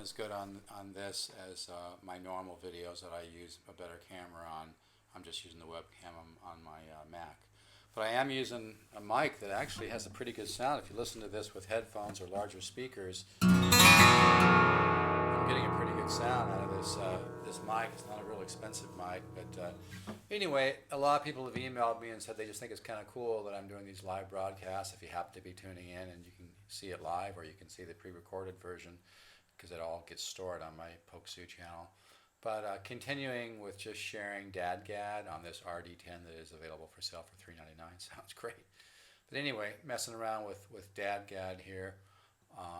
as good on this as my normal videos that I use a better camera on. I'm just using the webcam on my Mac. But I am using a mic that actually has a pretty good sound. If you listen to this with headphones or larger speakers, I'm getting a pretty good sound out of this this mic. It's not a real expensive mic, but anyway, a lot of people have emailed me and said they just think it's kind of cool that I'm doing these live broadcasts. If you happen to be tuning in, and you can see it live, or you can see the pre-recorded version, because it all gets stored on my polkzoo channel. But continuing with just sharing DADGAD on this RD10 that is available for sale for $3.99 sounds great. But anyway, messing around with DADGAD here.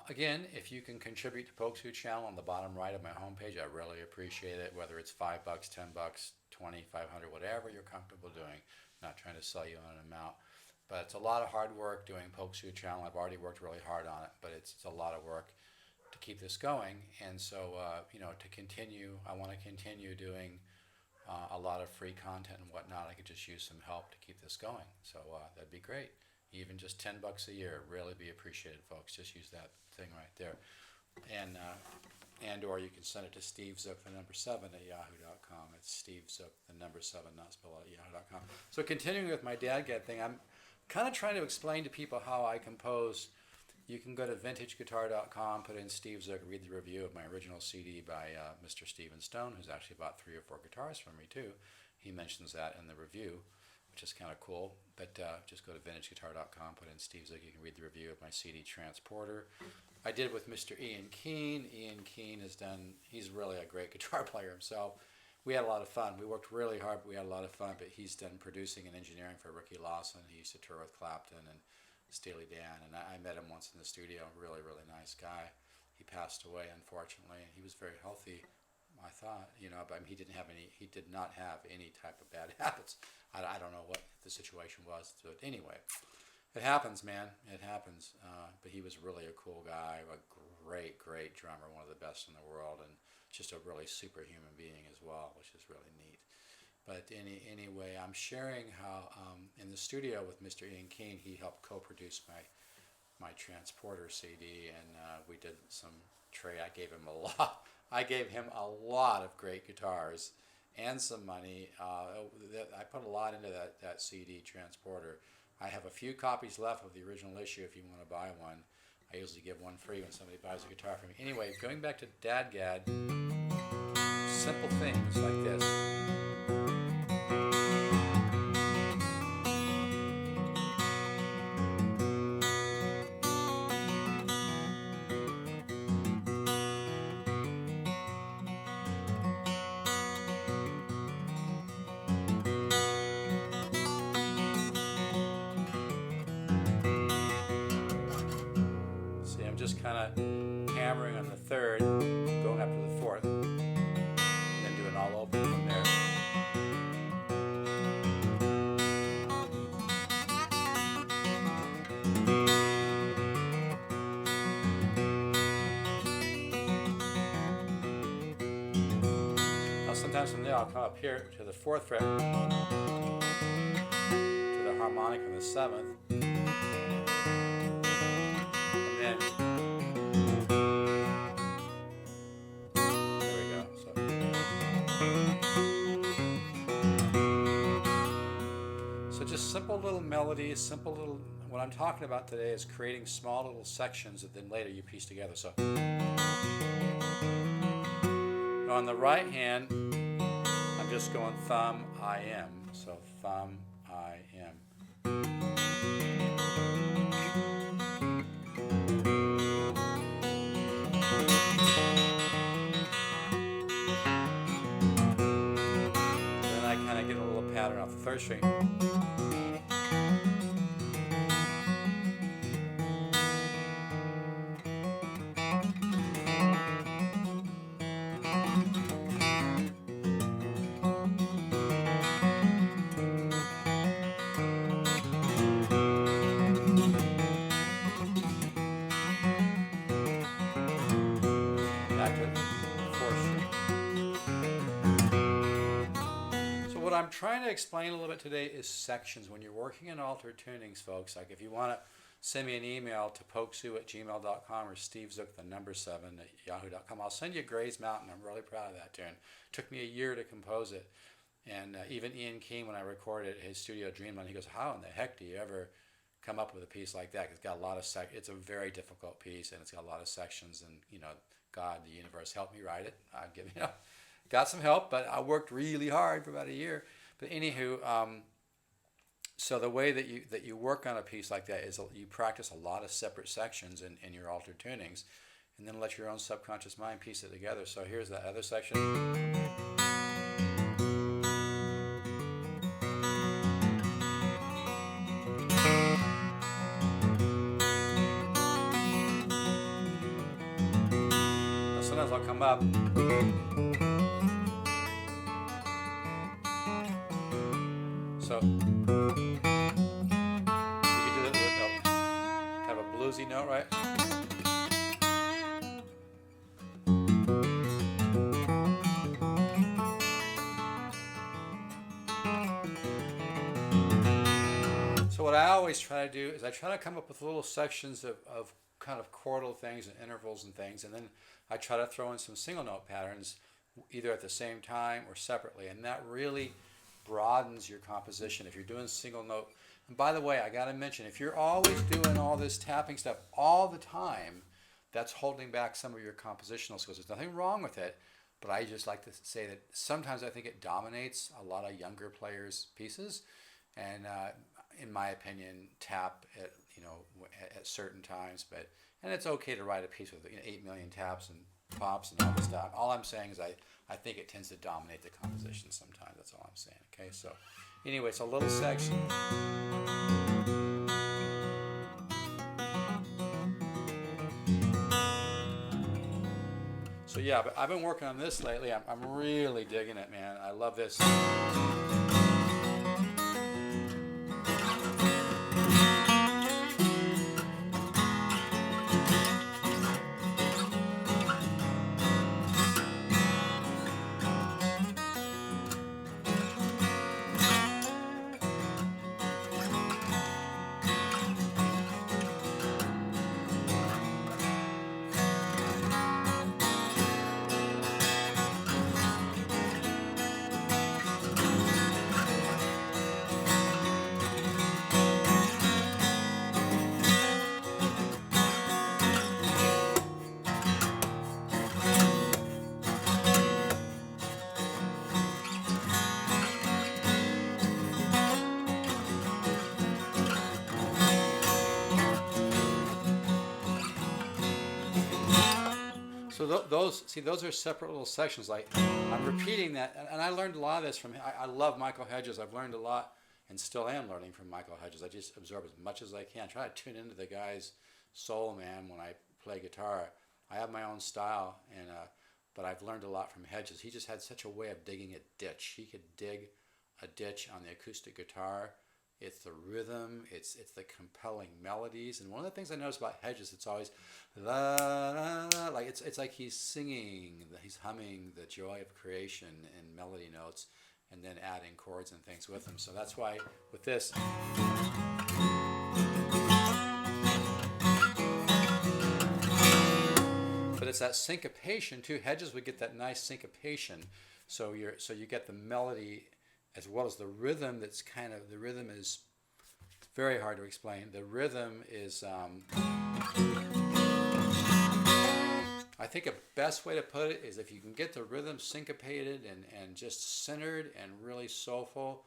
Again, if you can contribute to polkzoo channel on the bottom right of my homepage, I really appreciate it. Whether it's $5, $10, 20, 500, whatever you're comfortable doing. I'm not trying to sell you on an amount, but it's a lot of hard work doing polkzoo channel. I've already worked really hard on it, but it's a lot of work to keep this going. And so, you know, to continue, I want to continue doing a lot of free content and whatnot. I could just use some help to keep this going. So that'd be great. Even just $10 a year, really be appreciated, folks. Just use that thing right there. And or you can send it to stevezook, the number 7 at yahoo.com. It's stevezook, the number 7, not spelled out, at yahoo.com. So continuing with my DADGAD thing, I'm kind of trying to explain to people how I compose. You can go to vintageguitar.com, put in Steve Zook, read the review of my original CD by Mr. Steven Stone, who's actually bought 3 or 4 guitars from me too. He mentions that in the review, which is kind of cool. But just go to vintageguitar.com, put in Steve Zook. You can read the review of my CD Transporter. I did with Mr. Ian Keane. Ian Keane has done, he's really a great guitar player himself. We had a lot of fun. We worked really hard, but we had a lot of fun. But he's done producing and engineering for Ricky Lawson. He used to tour with Clapton and Steely Dan, and I met him once in the studio. Really, really nice guy. He passed away, unfortunately, and he was very healthy, I thought, you know, but I mean, he did not have any type of bad habits. I don't know what the situation was, but anyway, it happens, man. It happens. But he was really a cool guy, a great, great drummer, one of the best in the world, and just a really superhuman being as well, which is really neat. But anyway, I'm sharing how in the studio with Mr. Ian Keane, he helped co-produce my Transporter CD, and we did some I gave him a lot. I gave him a lot of great guitars and some money. I put a lot into that CD Transporter. I have a few copies left of the original issue if you want to buy one. I usually give one free when somebody buys a guitar from me. Anyway, going back to DADGAD, simple things like this. Just kind of hammering on the 3rd, going up to the 4th, and then doing all over from there. Now sometimes from there I'll come up here to the 4th fret, to the harmonic on the 7th, and then just simple little melodies, simple little, what I'm talking about today is creating small little sections that then later you piece together. So on the right hand, I'm just going thumb, I am. So thumb, I am. Then I kind of get a little pattern off the 3rd string. What I'm trying to explain a little bit today is sections. When you're working in altered tunings, folks, like if you want to send me an email to polkzoo@gmail.com or stevezook7 at yahoo.com. I'll send you Gray's Mountain. I'm really proud of that tune. It took me a year to compose it. And even Ian King, when I recorded his studio Dreamland, he goes, how in the heck do you ever come up with a piece like that? It's got a lot of it's a very difficult piece, and it's got a lot of sections, and God, the universe helped me write it. I got some help, but I worked really hard for about a year. But anywho, so the way that you work on a piece like that is you practice a lot of separate sections in your altered tunings, and then let your own subconscious mind piece it together. So here's that other section. Sometimes I'll come up. So you can do that with kind of a bluesy note, right? So what I always try to do is I try to come up with little sections of kind of chordal things and intervals and things, and then I try to throw in some single note patterns either at the same time or separately, and that really broadens your composition if you're doing single note. And by the way, I got to mention, if you're always doing all this tapping stuff all the time, that's holding back some of your compositional skills. There's nothing wrong with it, but I just like to say that sometimes I think it dominates a lot of younger players' pieces, and in my opinion, tap at at certain times, and it's okay to write a piece with 8 million taps and pops and all this stuff. All I'm saying is I think it tends to dominate the composition sometimes. That's all I'm saying. Okay, so anyway, it's a little section. So yeah, but I've been working on this lately. I'm really digging it, man. I love this. So those are separate little sections. Like I'm repeating that, and I learned a lot of this from. I love Michael Hedges. I've learned a lot, and still am learning from Michael Hedges. I just absorb as much as I can. Try to tune into the guy's soul, man. When I play guitar, I have my own style, and but I've learned a lot from Hedges. He just had such a way of digging a ditch. He could dig a ditch on the acoustic guitar. It's the rhythm, it's the compelling melodies, and one of the things I notice about Hedges, it's always la la la, like it's like he's singing, he's humming the joy of creation in melody notes, and then adding chords and things with them. So that's why with this, but it's that syncopation too. Hedges would get that nice syncopation, so you get the melody as well as the rhythm. That's kind of, the rhythm is very hard to explain. The rhythm is, I think a best way to put it is if you can get the rhythm syncopated and just centered and really soulful,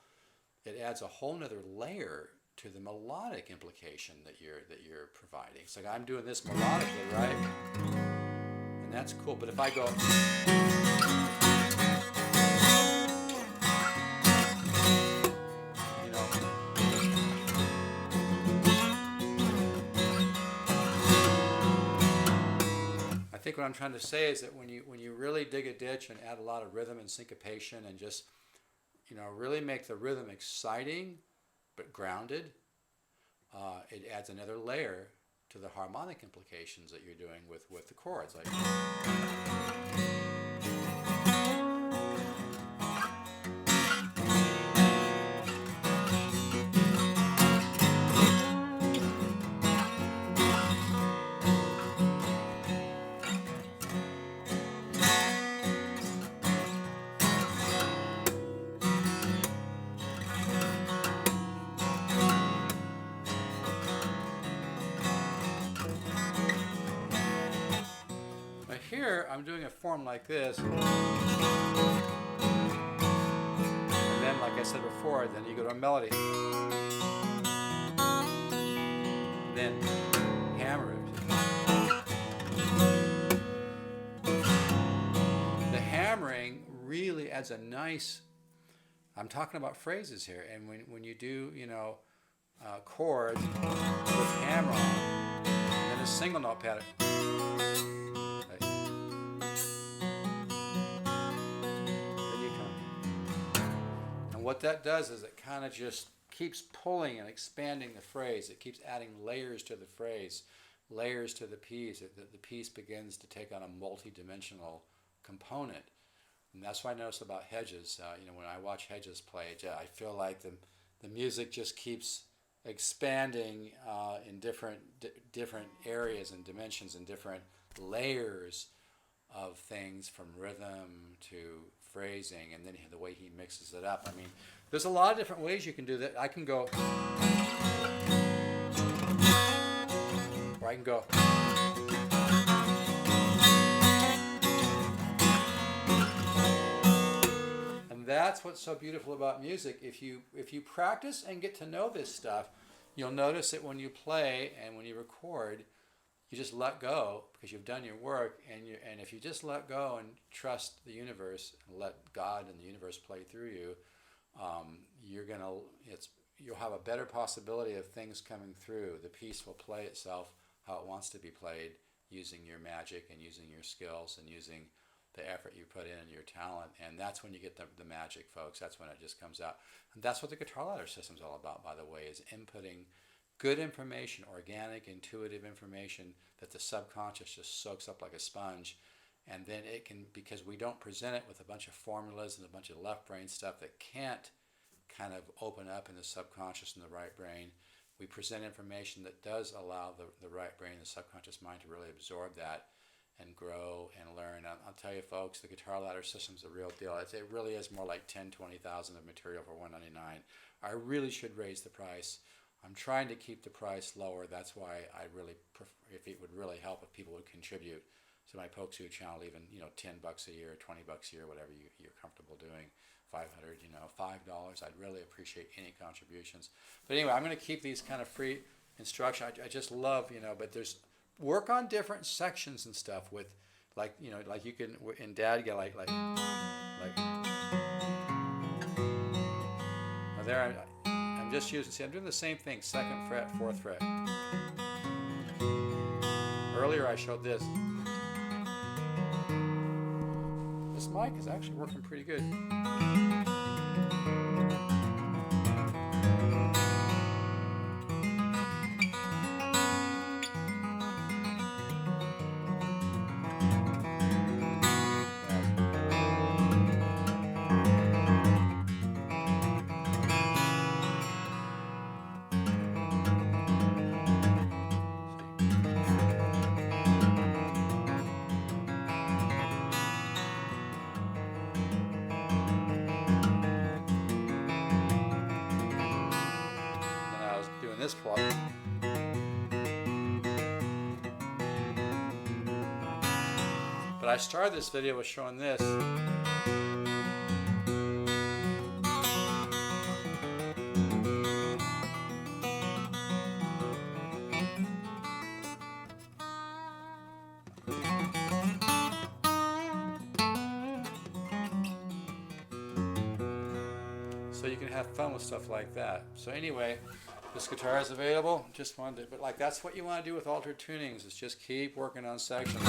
it adds a whole nother layer to the melodic implication that you're providing. It's like I'm doing this melodically, right? And that's cool. But if I go, I think what I'm trying to say is that when you really dig a ditch and add a lot of rhythm and syncopation and just really make the rhythm exciting but grounded, it adds another layer to the harmonic implications that you're doing with the chords. Like, here, I'm doing a form like this. And then, like I said before, then you go to a melody. And then hammer it. The hammering really adds a nice, I'm talking about phrases here, and when you do, you know, chords with hammer on, and then a single note pattern. Right. Then you come. And what that does is it kind of just keeps pulling and expanding the phrase. It keeps adding layers to the phrase, layers to the piece. The piece begins to take on a multi-dimensional component. And that's what I notice about Hedges. You know, when I watch Hedges play, I feel like the music just keeps expanding in different areas and dimensions and different layers of things, from rhythm to phrasing, and then the way he mixes it up. I mean, there's a lot of different ways you can do that. I can go, or I can go. That's what's so beautiful about music. If you practice and get to know this stuff, you'll notice that when you play and when you record, you just let go because you've done your work. And if you just let go and trust the universe and let God and the universe play through you, you'll have a better possibility of things coming through. The piece will play itself how it wants to be played, using your magic and using your skills and using the effort you put in and your talent. And that's when you get the magic, folks. That's when it just comes out. And that's what the guitar ladder system is all about, by the way, is inputting good information, organic, intuitive information that the subconscious just soaks up like a sponge. And then it can, because we don't present it with a bunch of formulas and a bunch of left brain stuff that can't kind of open up in the subconscious and the right brain, we present information that does allow the right brain and the subconscious mind to really absorb that and grow and learn. I'll tell you, folks, the guitar ladder system is a real deal. It really is more like 10, 20,000 of material for $199. I really should raise the price. I'm trying to keep the price lower. That's why I really prefer, if it would really help if people would contribute to my polkzoo channel, even, you know, $10 a year, $20 a year, whatever you're comfortable doing. 500, you know, $5. I'd really appreciate any contributions. But anyway, I'm going to keep these kind of free instruction. I just love, you know, but there's work on different sections and stuff with, like, you know, like you can in DADGAD, like now there I'm just using, see, I'm doing the same thing, 2nd fret, 4th fret. Earlier I showed this. This mic is actually working pretty good. This plug. But I started this video with showing this. So you can have fun with stuff like that. So anyway, this guitar is available. Just wanted to, but like that's what you want to do with altered tunings, is just keep working on sections.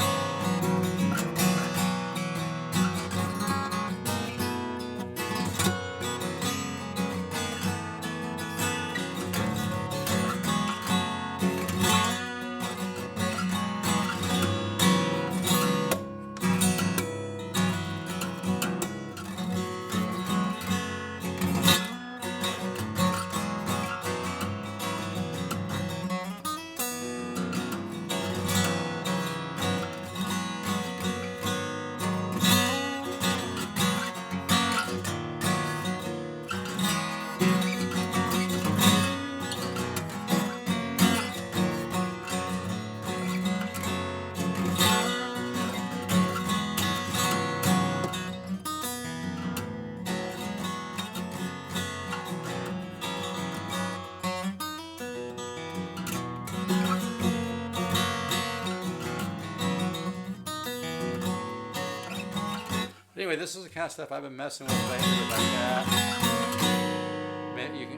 Anyway, this is the kind of stuff I've been messing with lately, like that.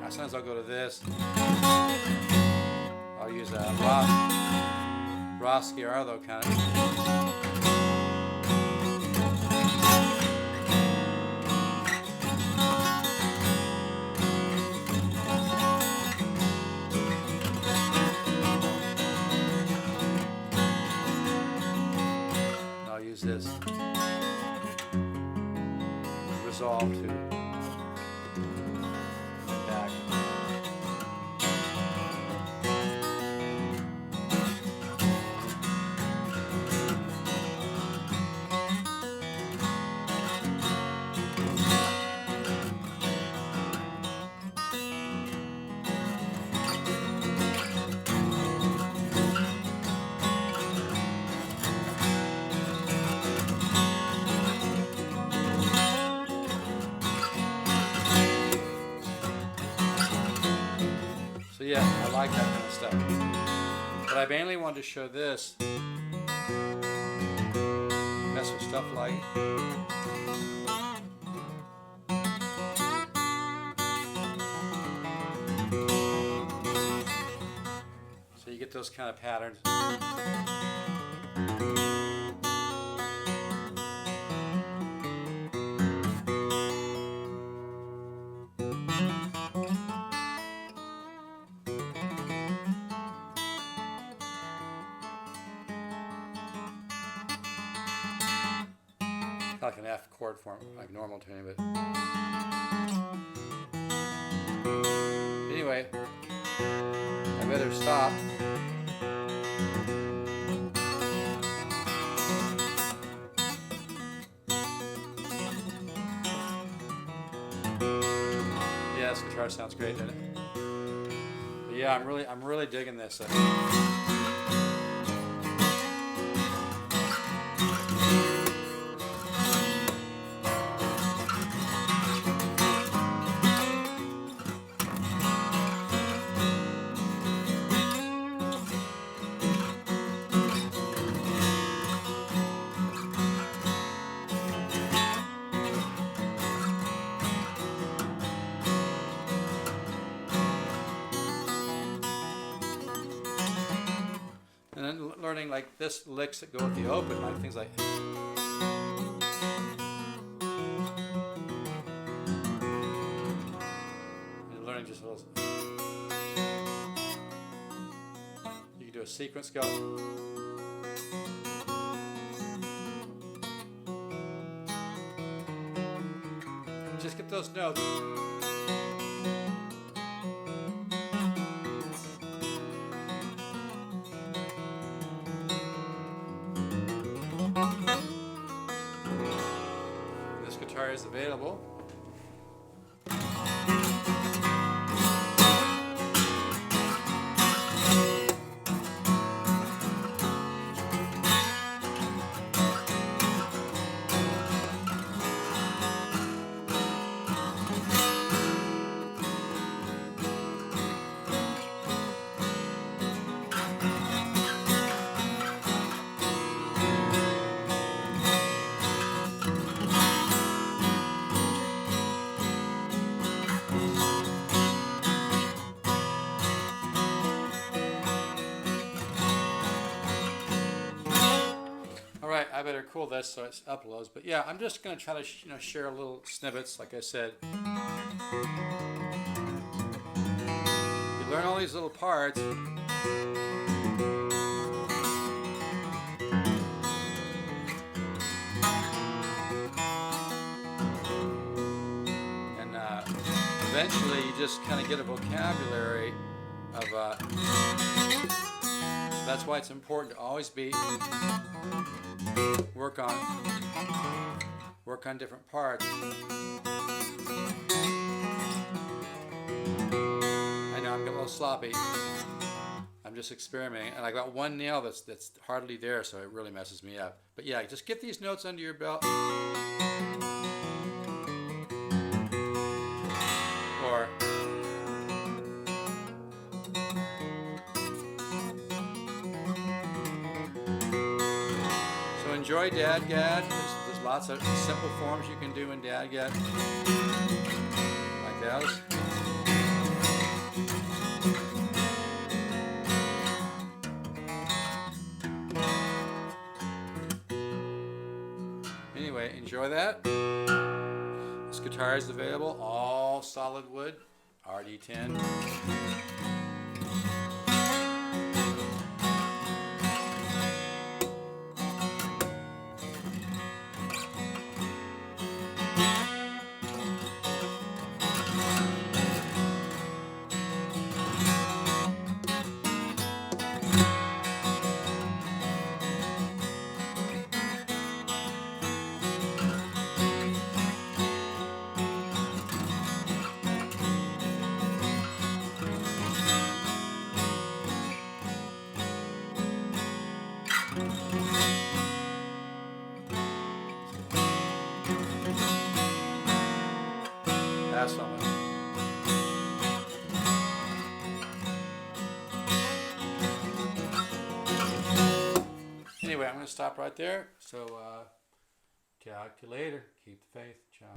Sometimes I'll go to this. I'll use a Roschiardo kind of. I'll use this resolve to back. So yeah, I like that kind of stuff. But I mainly wanted to show this. Mess with stuff like so you get those kind of patterns. Like an F chord form, like normal tuning, but anyway, I better stop. Yeah, this guitar sounds great, doesn't it? But yeah, I'm really digging this. And then learning like this licks that go with the open, like things like. And learning just a little. You can do a sequence go. Just get those notes. This guitar is available. Alright, I better cool this so it uploads. But yeah, I'm just going to try to share a little snippets, like I said. You learn all these little parts. And eventually you just kind of get a vocabulary of that's why it's important to always be work on different parts. I know I'm getting a little sloppy. I'm just experimenting, and I got one nail that's hardly there, so it really messes me up. But yeah, just get these notes under your belt. Or enjoy DADGAD, this lots of simple forms you can do in DADGAD, like those. Anyway, enjoy that. This guitar is available, all solid wood, RD10. That's something. Anyway, I'm going to stop right there. So, talk to you later. Keep the faith. Ciao.